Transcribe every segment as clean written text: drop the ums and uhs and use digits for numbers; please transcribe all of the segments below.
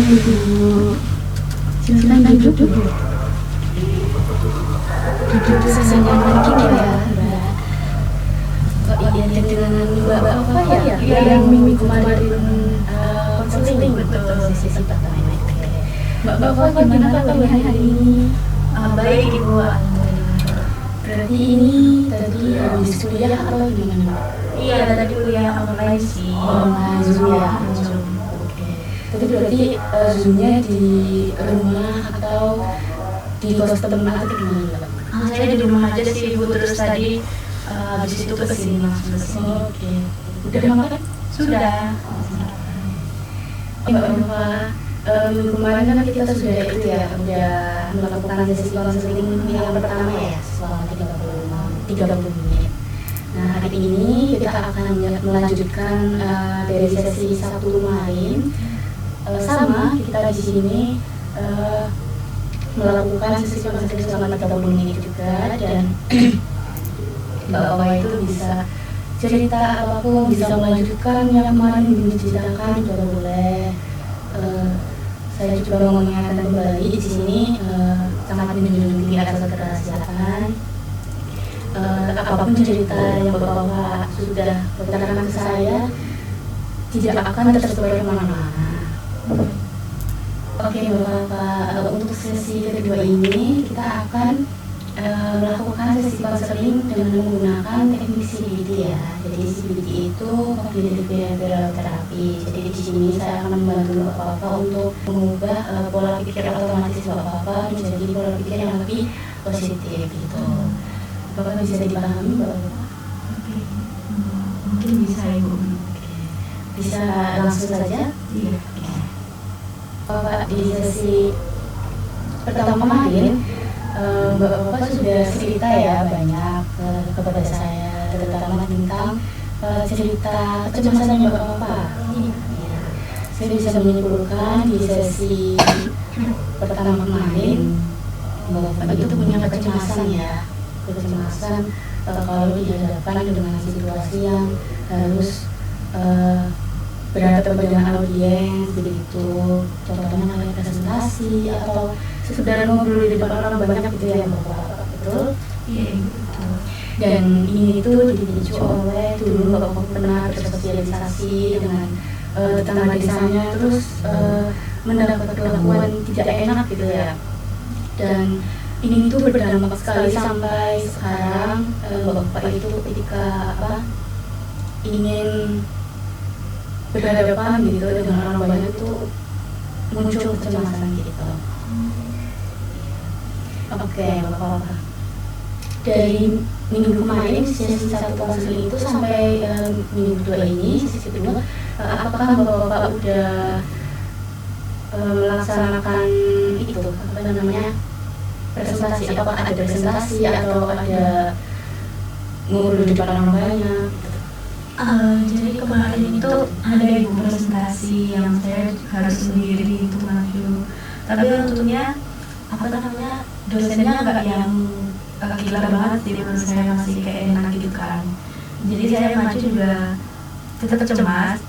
Ibu. Silakan duduk. Duduk senyaman gini ya, Mbak. Oh iya, dengan Mbak apa ya? Yang minggu kemarin konseling betul sesi pertama. Mbak Bapak gimana kabarnya hari ini? Baik Ibu, alhamdulillah. Berarti ini tadi habis kuliah atau gimana? Iya, tadi kuliah online sih. Online Zoom ya. Oke. Tadi berarti Zoomnya di rumah atau di kos teman atau gimana? Saya di rumah aja sih Ibu, terus tadi habis itu kesini langsung kesini. Oke. Udah makan? Sudah. Mbak Bapak, minggu kemarin kan kita sudah udah melakukan sesi konseling yang pertama ya, selama 30 menit. Nah, hari ini kita akan melanjutkan dari sesi Sabtu kemarin. Sama kita di sini melakukan sesi konseling selama 30 menit juga, dan Mbak Bapak itu bisa cerita apapun, bisa melanjutkan yang kemarin diceritakan juga boleh. Saya juga mau mengingatkan kembali di sini sangat menjunjung tinggi asas kerahasiaan. Apapun cerita yang Bapak sudah berkatakan ke saya tidak akan tersebar kemana-mana. Oke Bapak, untuk sesi kedua ini kita akan melakukan sesi konseling dengan menggunakan teknik CBT ya. Jadi CBT itu cognitive behavioral therapy. Jadi di sini saya akan membantu Bapak untuk mengubah pola pikir otomatis Bapak menjadi pola pikir yang lebih positif gitu. Bapak bisa dipahami Bapak? Oke. Mungkin bisa Ibu. Bisa langsung saja? Iya. Bapak di sesi pertama kemarin Bapak sudah cerita ya banyak kepada saya, terutama tentang cerita kecemasan Bapak. Ya. Saya bisa menyimpulkan di sesi pertama kemarin Bapak itu punya kecemasan ya, kecemasan kalau dihadapkan dengan situasi yang harus berhadapan dengan audiens begitu, contohnya kayak presentasi atau sekedar ngobrol di depan orang banyak gitu ya Bapak, betul? Iya betul. Dan ini itu dipicu oleh dulu Bapak pernah bersosialisasi dengan tetangga desanya, terus mendapat perlakuan tidak enak gitu ya. Dan ini itu berdampak sekali sampai sekarang Bapak itu ketika ingin berhadapan gitu dengan orang banyak itu muncul kecemasan gitu. Oke, Bapak. Dari minggu kemarin sesi 1 konseling itu sampai minggu kedua ini, sesi kedua, apakah Bapak udah melaksanakan itu apa namanya presentasi? Apakah ada presentasi atau ada ngobrol di depan orang banyak? Jadi kemarin itu ada Ibu presentasi yang saya harus sendiri itu maju. Tapi untungnya dosennya nggak yang gila banget, jadi menurut saya masih kayak enak gitu kan. Jadi saya maju juga tetap cemas,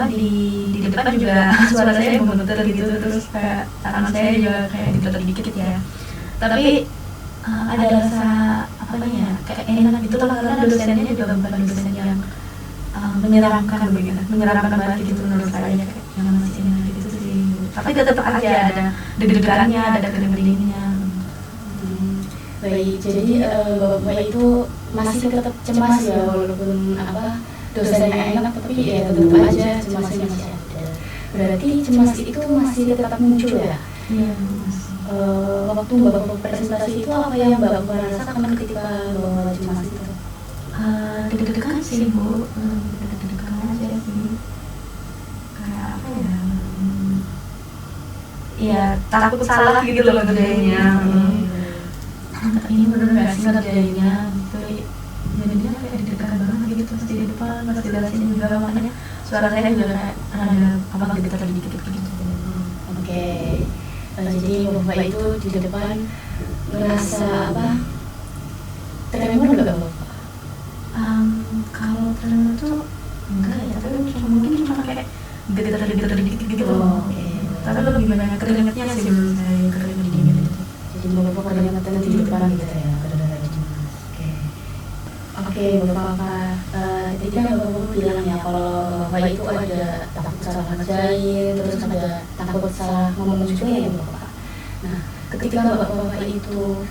di depan juga suara saya gemeter gitu, terus kayak tangan saya juga kayak diteter dikit ya. Tapi ada rasa kayak enak gitu lah, karena dosennya juga bukan dosen yang menyeramkan banget gitu menurut saya, kayak yang masih enak gitu sih. Tapi tetap aja ada deg-degannya, ada kedeng-kedengnya. Baik, jadi Bapak itu masih tetap cemas ya, walaupun dosennya enak, tapi ya tetap aja cemasnya masih ada. Berarti cemas itu masih tetap muncul ya? Iya. Waktu Bapak presentasi itu apa yang Bapak rasakan ketika Bapak cemas itu? Deg-degan sih Bu, deg-degan aja sih. Kayak apa ya? Ya takut salah gitu loh ngerjainnya. Ini bener nggak sih ngerjainnya gitu. Jadinya kayak deg-degan banget gitu pas di depan, pas jelasin juga, makanya suara saya juga kayak ada getar dikit gitu. Oke. Jadi Bapak itu di depan merasa tremor nggak Bapak? Kalau tremor tuh enggak ya, tapi mungkin cuma kayak getar dikit gitu. Oke. tapi lebih banyak keringetnya sih menurut saya, keringet dingin itu. Jadi bapak keringetan di depan gitu ya, kadang-kadang di Mas. Oke, bapak-bapak, tadi kan bapak bilang ya kalau bapak itu ada takut salah ngerjain, terus ada takut salah ngomong juga ya bapak. Nah, ketika bapak-bapak itu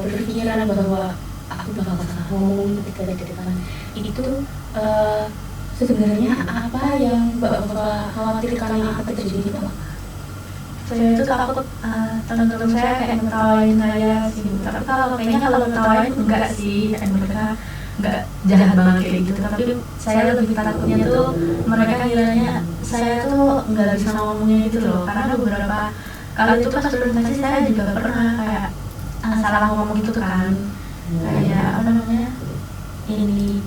berpikiran bahwa aku bakal salah ngomong ketika di depan itu, sebenarnya apa yang bapak khawatirkan yang akan terjadi itu apa? Saya itu takut teman-teman saya kayak ngetawain saya sih, tapi kayaknya kalau ngetawain enggak sih, kayak mereka enggak jahat banget kayak gitu, tapi saya lebih takutnya tuh mereka kiranya saya tuh enggak bisa ngomongnya gitu loh, karena beberapa kali itu pas presentasi saya juga pernah kayak salah ngomong gitu kan, kayak apa namanya ini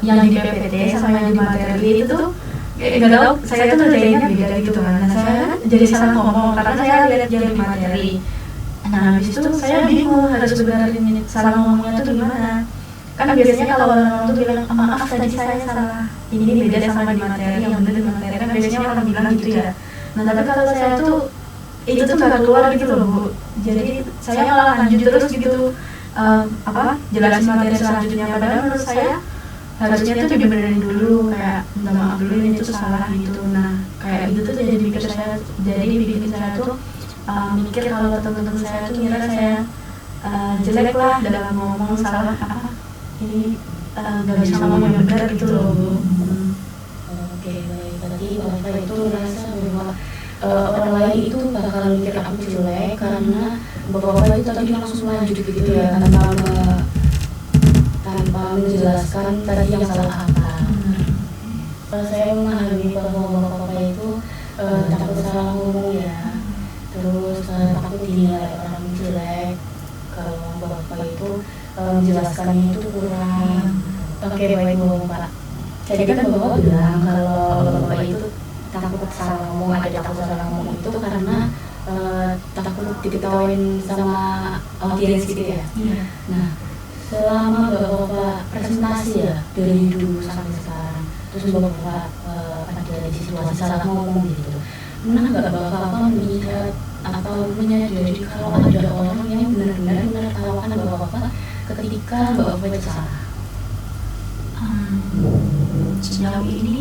yang di PPT sama yang di materi itu tuh nggak tahu, saya tuh ngerjainnya beda gitu kan. Nah saya kan jadi salah ngomong karena saya lihat yang di materi. Nah habis itu saya bingung harus benerin salah ngomongnya tuh gimana. Kan biasanya kalau orang tuh bilang maaf tadi saya salah, ini beda sama di materi, yang bener di materi kan biasanya orang bilang gitu ya. Nah tapi kalau saya tuh itu tuh nggak keluar gitu loh Bu. Jadi saya malah lanjut terus gitu, jelasin materi selanjutnya, padahal menurut saya harusnya tuh dibenerin dulu, kayak minta maaf dulu ini tuh salah gitu. Nah kayak gitu tuh jadi bikin saya tuh mikir kalau teman-teman saya tuh ngira saya jelek lah dalam ngomong, salah ini nggak bisa ngomong yang benar gitu loh Bu. Oke, baik. Berarti bapak itu merasa bahwa orang lain itu bakal mikir aku jelek karena bapak itu tadi langsung lanjut gitu ya, tanpa menjelaskan tadi yang salah apa. Kalau saya memahami bahwa bapak itu takut salah ngomong ya, terus takut dinilai orang jelek kalau bapak itu menjelaskannya itu kurang. Oke, baik bapak. Jadi kan bapak bilang kalau bapak itu takut salah ngomong, ada takut salah ngomong itu karena takut diketawain sama audiens gitu ya. Nah, selama bapak presentasi ya dari dulu sampai sekarang, terus bapak ada di situasi salah ngomong gitu, pernah nggak bapak melihat atau menyadari kalau ada orang yang benar-benar menertawakan bapak ketika bapak itu salah? Sejauh ini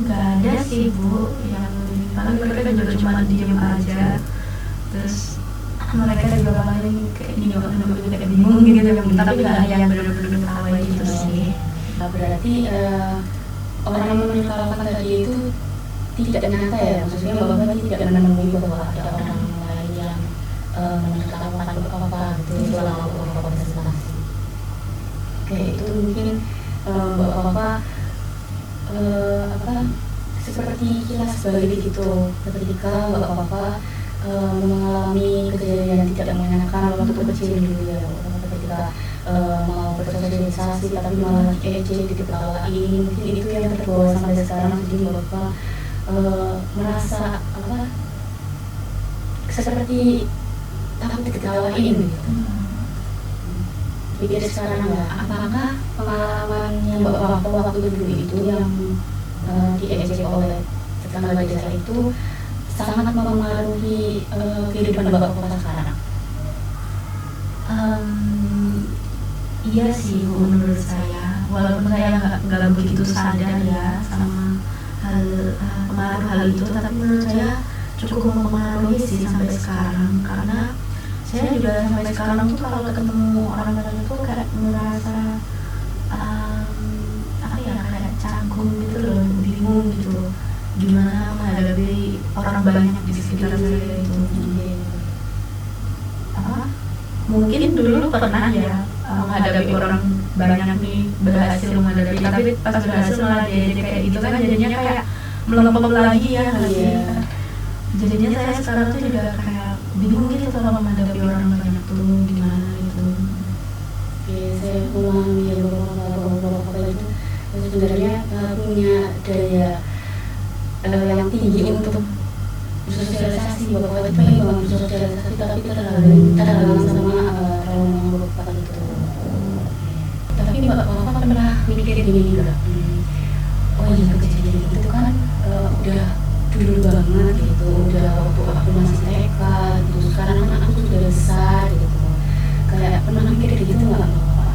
nggak ada sih Bu, yang paling mereka juga cuma diem aja, terus mereka juga paling kayak bingung gitu, tapi nggak ada yang benar-benar ketawa gitu sih. Berarti orang yang menertawakan tadi itu tidak nyata ya, maksudnya bapak tidak menemui bahwa ada orang lain yang menertawakan apa gitu selama bapak presentasi. Oke, itu mungkin bapak seperti kilas balik gitu ketika bapak mengalami kejadian tidak menyenangkan waktu kecil dulu ya, ketika mau bersosialisasi tapi malah ejek diketawain, mungkin itu yang terbawa sampai sekarang. Jadi bapak merasa seperti takut diketawain gitu. Pikir sekarang ya, apakah pengalaman yang bapak waktu dulu itu yang diejek oleh tetangga desa itu sangat mempengaruhi kehidupan bapak sekarang? Iya sih Bu, menurut saya, walaupun saya nggak begitu sadar ya sama pengaruh hal itu, tapi menurut saya cukup mempengaruhi sih sampai sekarang, karena saya juga sampai sekarang tuh kalau ketemu orang-orang itu kayak merasa kayak canggung gitu loh, bingung gitu loh, gimana menghadapi orang banyak di sekitar saya itu. Mungkin dulu pernah ya menghadapi orang banyak nih, berhasil menghadapi, tapi pas berhasil malah diajak kayak gitu kan jadinya kayak melempem lagi ya kali ya. Jadinya saya sekarang tuh juga kayak bingung gitu kalau menghadapi orang banyak tuh gimana gitu. Oke, saya memahami ya bapak itu sebenarnya punya daya yang tinggi untuk bersosialisasi. Bapak itu pengen banget bersosialisasi tapi terhalang sama trauma bapak itu. Tapi bapak pernah mikir gini enggak? Oh iya, kejadian itu kan udah dulu banget gitu, udah waktu aku masih TK gitu. Sekarang kan aku sudah besar gitu, kayak pernah mikir gitu nggak Bapak?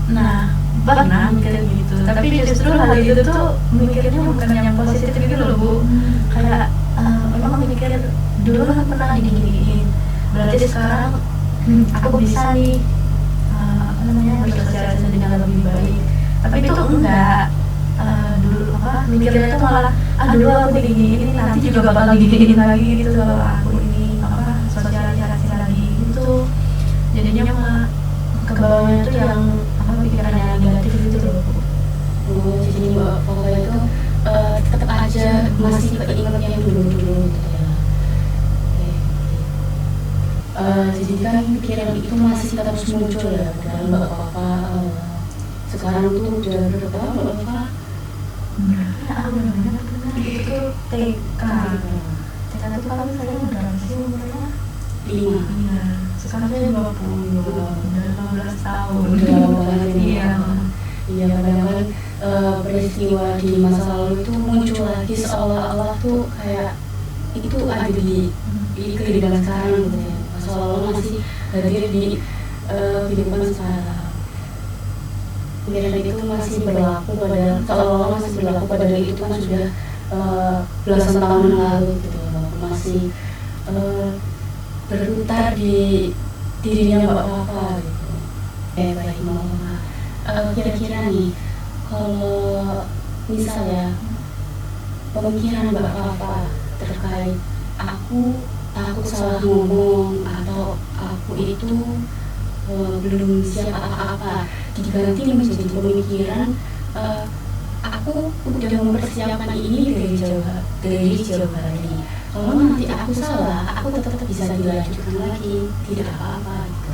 Nah, pernah mikir gitu, tapi justru hal itu tuh mikirnya bukan yang positif gitu loh Bu. Kayak memang mikir dulu kan pernah diginiin, berarti sekarang aku bisa nih bersosialisasi dengan lebih baik. Tapi itu enggak. Dulu mikirnya tuh malah dulu aku diginiin, nanti juga bakal diginiin lagi gitu kalau aku ini sosialisasi lagi gitu. Jadinya malah ke bawahnya tuh yang pikirannya negatif gitu loh. Jadi Bapak itu tetap aja masih keinget yang dulu-dulu gitu ya. Jadi kan pikiran itu masih terus muncul ya dalam Bapak. Sekarang tuh udah berapa tahun Bapak? Aku benar-benar itu TK. TK itu kalau saya udah masih umurnya 5. Iya, sekarang saya 20, udah 15 tahun. Udah lama banget Iya. Iya, kadang kan peristiwa di masa lalu itu muncul lagi seolah-olah tuh kayak itu ada di kehidupan sekarang gitu ya. Masa lalu masih hadir di kehidupan sekarang. Pikiran itu masih berlaku padahal seolah-olah masih berlaku padahal itu kan sudah belasan tahun yang lalu gitu ya. Masih berputar di dirinya Bapak gitu. Baik Mama. Kira-kira nih kalau misalnya pemikiran Bapak terkait aku takut salah ngomong atau aku itu belum siap apa-apa diganti menjadi pemikiran aku udah mempersiapkan ini dari jauh hari. Kalau nanti aku salah, aku tetap bisa dilanjutkan lagi, tidak apa-apa gitu.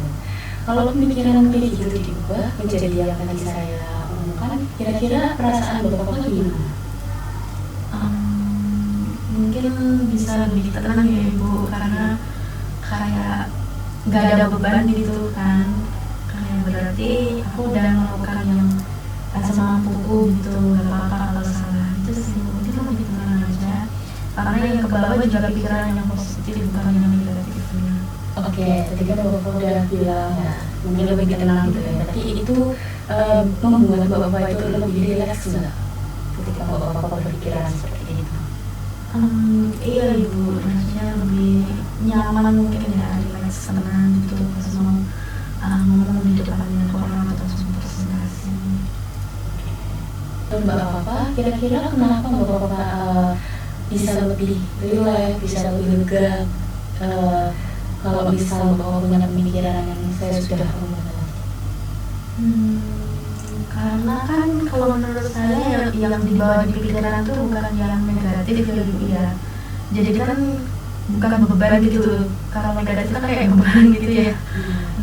Kalau pemikiran kayak gitu diubah menjadi yang tadi saya omongkan, kira-kira perasaan Bapak gimana? Mungkin bisa lebih tenang ya Ibu, karena kayak gak ada beban gitu kan. Kayak berarti aku udah melakukan yang semampuku gitu, gak apa-apa kalau salah. Itu sih, mungkin lebih tenang aja. Karena yang ke bawah juga pikiran yang positif, bukan yang negatif. Oke, tadi kan Bapak udah bilang ya, mungkin lebih tenang gitu ya. Tapi itu membuat Bapak itu lebih rileks nggak? Ketika Bapak berpikiran seperti itu. Iya Ibu, maksudnya lebih nyaman mungkin ya, rileks, tenang gitu pas mau ngomong di depannya orang atau presentasi. Bapak, kira-kira kenapa Bapak bisa lebih rileks, bisa lebih lega kalau misal Bapak punya pemikiran yang saya sudah omongkan? Karena kan kalau menurut saya yang dibawa di pikiran itu bukan yang negatif ya Bu ya. Jadi kan bukan beban gitu. Kalau negatif kan kayak beban gitu ya.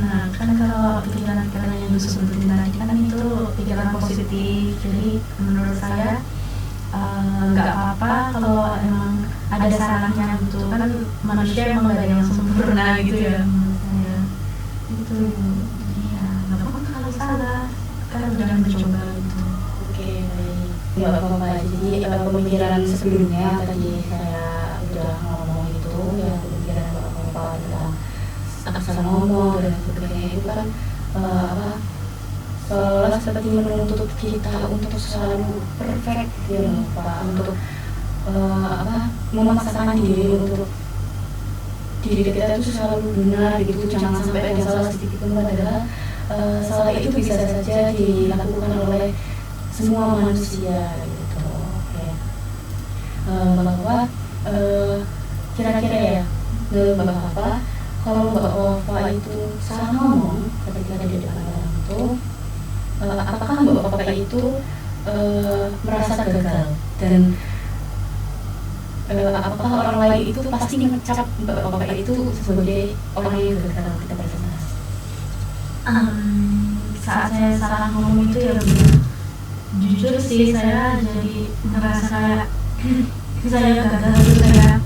Nah kan kalau pikiran-pikiran yang disebutin tadi kan itu pikiran positif. Jadi menurut saya nggak apa-apa kalau emang ada salahnya gitu. Kan manusia emang nggak ada yang sempurna gitu ya menurut saya. Itu ya nggak apa-apa kalau salah. Kan udah mencoba gitu. Oke, baik. Nggak apa-apa. Jadi pemikiran sebelumnya tadi saya udah ngomong itu ya, pemikiran Bapak tentang asal ngomong dan sebagainya itu kan seolah seperti menuntut kita untuk selalu perfect gitu ya Pak, untuk memaksakan diri untuk diri kita itu selalu benar gitu, jangan sampai ada salah sedikit pun, padahal salah itu bisa saja dilakukan oleh semua manusia gitu. Oke. Bahwa kira-kira ya Bapak, kalau Bapak itu salah ngomong ketika di depan orang itu, apakah Bapak itu merasa gagal dan apakah orang lain itu pasti mengecap Bapak itu sebagai orang yang gagal ketika presentasi? Saat saya salah ngomong itu ya jujur sih saya jadi merasa kayak saya gagal gitu, saya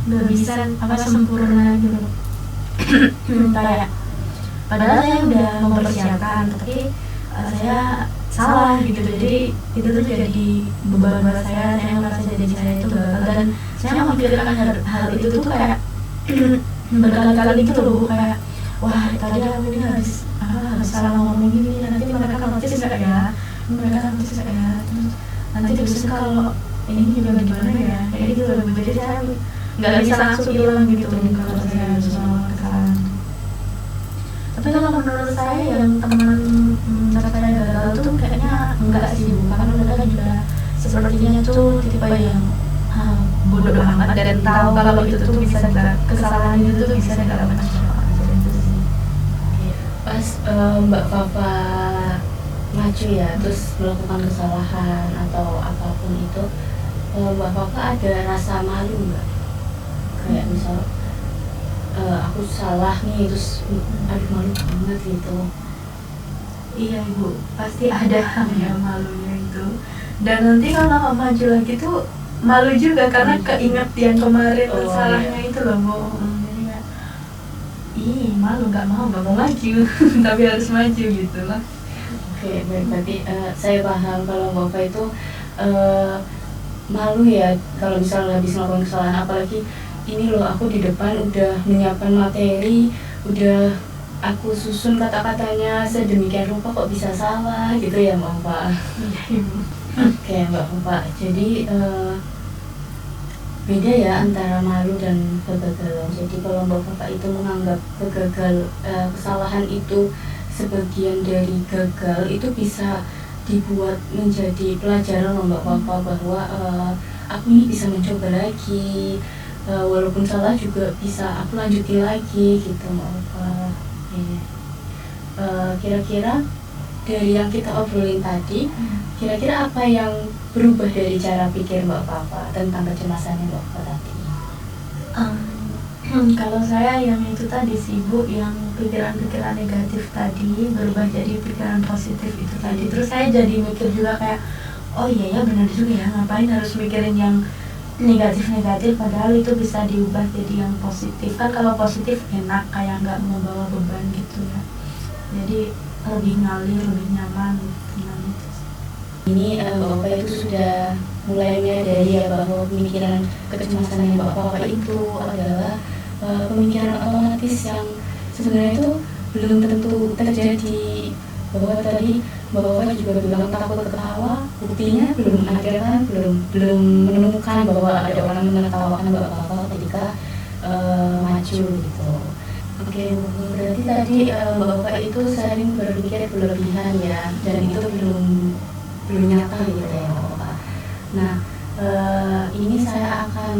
nggak bisa sempurna gitu. Kayak padahal saya udah mempersiapkan, tapi saya salah gitu. Jadi itu tuh jadi beban buat saya merasa jadi saya itu gagal, dan saya memikirkan hal itu tuh kayak berkali-kali gitu loh, kayak wah tadi aku ini habis salah ngomong gini, nanti mereka notice nggak ya, terus nanti kalau ini juga gimana ya, kayak gitu loh. Jadi saya nggak bisa langsung bilang gitu kalau saya harus melakukan kesalahan. Tapi kalau menurut saya yang teman saya gagal tuh kayaknya enggak sih, karena mereka juga sepertinya tuh tipe yang bodoh amat dan tahu kalau itu tuh bisa kesalahan itu tuh bisa dilakukan siapa aja. Itu sih. Pas Mbak Fafa maju ya, terus melakukan kesalahan atau apapun itu, Mbak Fafa ada rasa malu nggak? Kayak misal aku salah nih, terus aduh malu banget gitu. Iya Ibu, pasti ada ya malunya itu. Dan nanti kalau maju lagi tuh malu juga karena keinget yang kemarin salahnya itu loh Bu. Jadi ya, malu, nggak mau maju tapi harus maju gitu lah. Oke, baik, berarti saya paham kalau Bapak itu malu ya kalau misalnya habis melakukan kesalahan, apalagi ini loh aku di depan udah menyiapkan materi, udah aku susun kata-katanya sedemikian rupa kok bisa salah gitu ya Mbak Fafa. Oke Mbak Fafa, jadi beda ya antara malu dan kegagalan. Jadi kalau Mbak Fafa itu menganggap kesalahan itu sebagian dari gagal, itu bisa dibuat menjadi pelajaran Mbak Fafa bahwa aku ini bisa mencoba lagi, walaupun salah juga bisa aku lanjutin lagi gitu Mbak Fafa. Kira-kira dari yang kita obrolin tadi, kira-kira apa yang berubah dari cara pikir Mbak Fafa tentang kecemasannya Mbak Fafa tadi? Kalau saya yang itu tadi sih Bu, yang pikiran-pikiran negatif tadi berubah jadi pikiran positif itu tadi. Terus saya jadi mikir juga kayak, oh iya ya benar juga ya, ngapain harus mikirin yang negatif-negatif, padahal itu bisa diubah jadi yang positif. Kan kalau positif enak, kayak nggak membawa beban gitu ya, jadi lebih ngalir, lebih nyaman dengan itu. Ini Bapak itu sudah mulai menyadari ya bahwa pemikiran kecemasan yang Bapak itu adalah pemikiran otomatis yang sebenarnya itu belum tentu terjadi. Bahwa tadi Bapak juga bilang takut ketawa, buktinya belum ada kan, belum menemukan bahwa ada orang menertawakan Bapak ketika maju gitu. Oke, berarti tadi Bapak itu sering berpikir berlebihan ya, dan itu belum nyata gitu ya Bapak. Nah, ini saya akan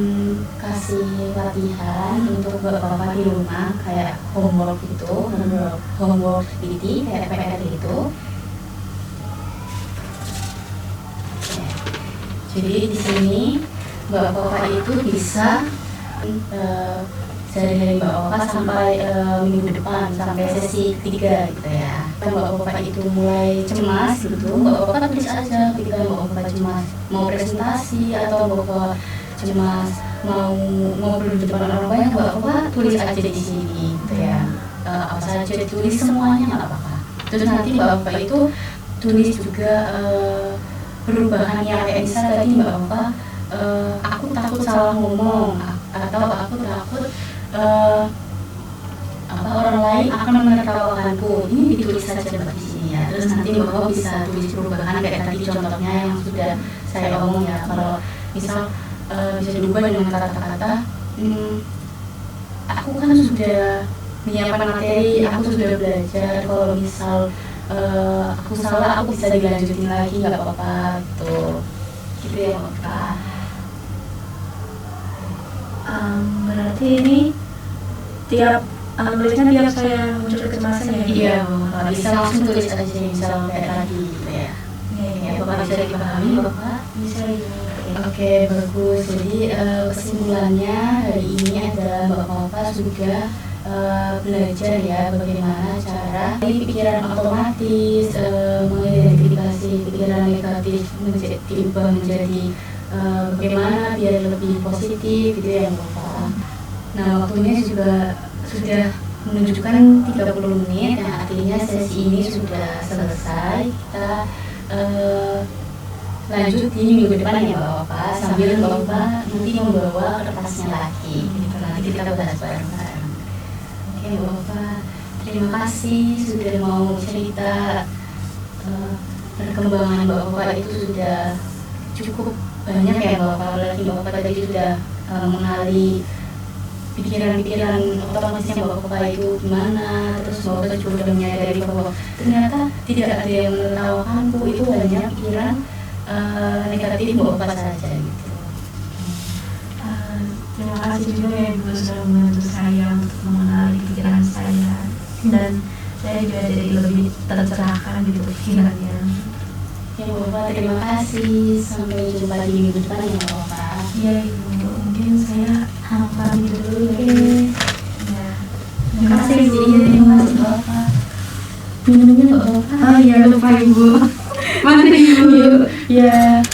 kasih latihan untuk Bapak di rumah, kayak homework gitu, homework activity kayak PR gitu. Jadi di sini Bapak itu bisa dari Bapak sampai minggu depan, sampai sesi ketiga gitu ya. Kalau Bapak itu mulai cemas gitu, Bapak tulis aja ketika Bapak cemas mau presentasi atau Bapak cemas mau ngobrol di depan orang banyak, Bapak tulis aja di sini gitu ya. Apa saja tulis semuanya nggak apa-apa. Terus nanti Bapak itu tulis juga perubahannya, kayak misalnya tadi Bapak aku takut salah ngomong, atau aku takut orang lain akan menertawakanku. Ini ditulis saja di sini ya. Terus nanti Bapak bisa tulis perubahan kayak tadi contohnya yang sudah saya omong ya. Kalau misal bisa diubah dengan kata-kata, aku kan sudah menyiapkan materi, aku sudah belajar. Kalau misal aku salah, aku bisa dilanjutin lagi, nggak apa-apa gitu. Gitu ya Bapak. Berarti ini tiap nulisnya tiap saya muncul kecemasan ya? Iya, bisa langsung tulis aja misal kayak tadi gitu ya. Ya, Bapak bisa dipahami Bapak? Bisa ya. Oke, bagus. Jadi kesimpulannya hari ini adalah Bapak sudah belajar ya bagaimana cara pikiran otomatis mengidentifikasi pikiran negatif diubah menjadi bagaimana biar lebih positif gitu ya Bapak. Nah, waktunya juga sudah menunjukkan 30 menit, yang artinya sesi ini sudah selesai. Kita lanjut di minggu depan ya Bapak, sambil Bapak nanti membawa kertasnya lagi gitu, nanti kita bahas bareng-bareng. Oke Bapak, terima kasih sudah mau cerita. Perkembangan Bapak itu sudah cukup banyak ya Bapak, apalagi Bapak tadi sudah mengenali pikiran-pikiran otomatisnya Bapak itu gimana, terus Bapak juga sudah menyadari bahwa ternyata tidak ada yang menertawakanku, itu hanya pikiran negatif Bapak saja gitu. Terima kasih juga ya Ibu sudah membantu saya untuk mengenali pikiran saya, dan saya juga jadi lebih tercerahkan gitu pikirannya. Ya Bapak, terima kasih. Sampai jumpa di minggu depan ya Bapak. Iya Ibu, mungkin saya pamit dulu ya. Ya. Terima kasih. Terima kasih Bapak. Minumnya Bapak. Oh iya lupa Ibu. Mari Ibu. Ya.